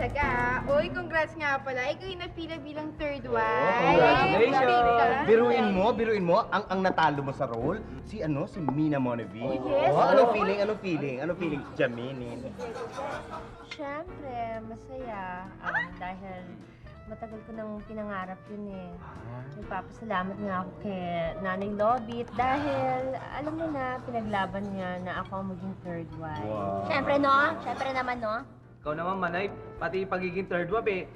talaga. Uy, congrats nga pala. Ikaw yung napila bilang third wife. Congratulations! Biruin mo, ang natalo mo sa role, si Mina Monevi. Yes. Anong feeling? Jaminin. Siyempre, masaya. Dahil matagal ko nang pinangarap yun eh. Nagpapasalamat nga ako kay Nanay Lobit dahil alam mo na, pinaglaban niya na ako ang maging third wife. Wow. Siyempre, no? Siyempre naman, no? Ikaw naman, Manay, pati pagiging third wife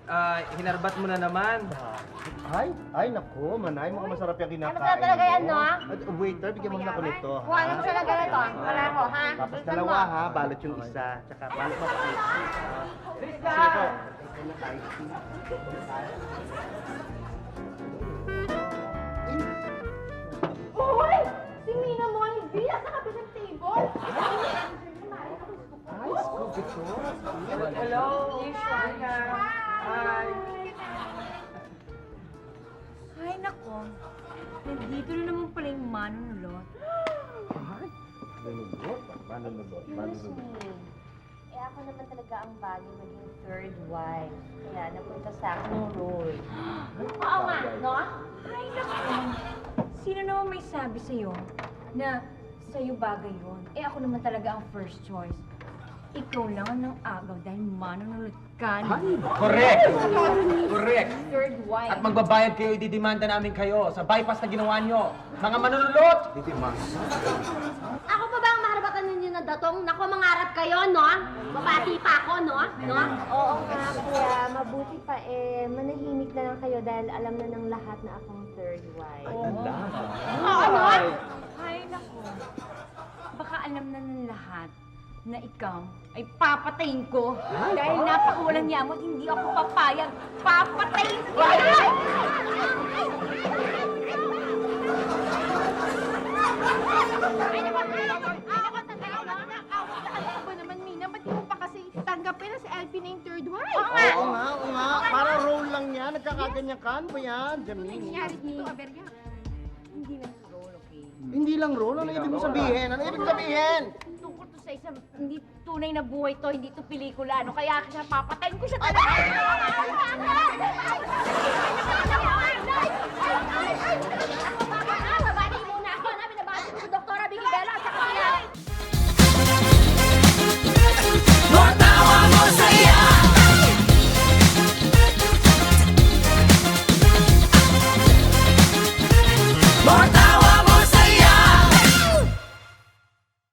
hinarbat mo na naman. Ay, naku, Manay, mukhang masarap yung kinakain. Ano talaga yan, no? Waiter, bigyan mo na ako nito, ha? Kuha mo talaga ito. Wala ko, ha? Tapos dalawa, ha? Balot yung isa. Tsaka balot mo pa. Sige po. Uy! Si Mina Monevi nasa kabilang table. Ay, scoop ito. Hello, Shana. Hi. Ay, nako. Nandito na naman pala yung manunulot. Manunulot. Eh, ako naman talaga ang bagay maging third wife. Kaya napunta sa akin yung role. Oo nga, no? Ay, naku. Sino naman may sabi sa'yo na sa'yo bagay yun? Eh, ako naman talaga ang first choice. Ikaw lang ang nang agaw dahil manunulot ka. Correct! Correct! Third wife. At magbabayad kayo, ididimanda namin kayo sa bypass na ginawa nyo. Mga manunulot! Ako pa ba ang maharapatan ninyo na datong? Naku, mangarap kayo, no? Mabati pa ako, no? No? Oo nga, kaya mabuti pa manahimik na lang kayo dahil alam na ng lahat na akong third wife. Oo, no? Ay, naku. Baka alam na ng lahat na ikaw ay papatayin ko. Dahil napakawalang niya mo at hindi ako papayag. Papatayin ko! Ano ba naman, Mina? Ba't di mo pa kasi tanggapin na si Alfie na yung third wife? Oo nga. Para role lang yan. Nagkakaganyan ka. Ano ba yan, Ano Jamini? nangyari dito, Aberya? Hindi lang sa role, okay? Hindi lang role. Ano ibig mo sabihin? Tungkol to sa isang hindi tunay na buhay to, hindi to pelikula. Ano kaya siya papatayin ko siya talaga?